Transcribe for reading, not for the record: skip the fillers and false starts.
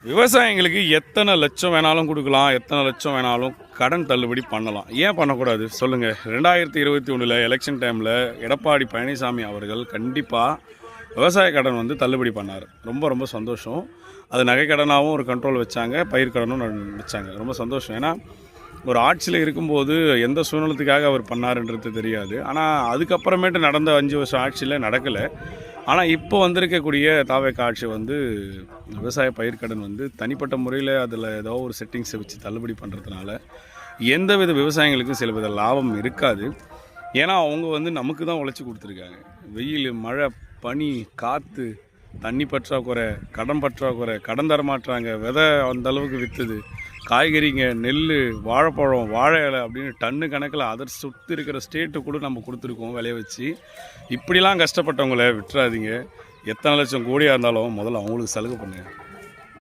விவசாயிங்களுக்கு எத்தனை லட்சம் வேணாலும் கொடுக்கலாம், எத்தனை லட்சம் வேணாலும் கடன் தள்ளுபடி பண்ணலாம். ஏன் பண்ணக்கூடாது சொல்லுங்கள்? 2021 எலெக்ஷன் டைமில் எடப்பாடி பழனிசாமி அவர்கள் கண்டிப்பாக விவசாய கடன் வந்து தள்ளுபடி பண்ணார். ரொம்ப ரொம்ப சந்தோஷம். அது நகைக்கடனாகவும் ஒரு கண்ட்ரோல் வச்சாங்க, பயிர் கடனும் வச்சாங்க. ரொம்ப சந்தோஷம். ஏன்னா ஒரு ஆட்சியில் இருக்கும்போது எந்த சூழ்நிலத்துக்காக அவர் பண்ணாருன்றது தெரியாது. ஆனால் அதுக்கப்புறமேட்டு நடந்த 5 வருஷம் ஆட்சியில் நடக்கலை. ஆனால் இப்போ வந்திருக்கக்கூடிய தாவேக்கா ஆட்சி வந்து விவசாய பயிர்க்கடன் வந்து தனிப்பட்ட முறையில் அதில் ஏதோ ஒரு செட்டிங்ஸை வச்சு தள்ளுபடி பண்ணுறதுனால எந்தவித விவசாயிகளுக்கும் சில வித லாபம் இருக்காது. ஏன்னா அவங்க வந்து நமக்கு தான் உழைச்சி கொடுத்துருக்காங்க. வெயில், மழை, பனி, காற்று, தண்ணி பற்றாக்குறை, கடன் பற்றாக்குறை, கடன் தரமாட்டுறாங்க, விதை அந்த அளவுக்கு விற்றுது, காய்கறிங்க, நெல், வாழைப்பழம், வாழை இலை அப்படின்னு டன்னு கணக்கில் அதை சுற்றி இருக்கிற ஸ்டேட்டு கூட நம்ம கொடுத்துருக்கோம் விளைய வச்சு. இப்படிலாம் கஷ்டப்பட்டவங்கள விட்டுறாதீங்க. எத்தனை லட்சம் கோடியாக இருந்தாலும் முதல்ல அவங்களுக்கு சலுகை பண்ணுங்கள்.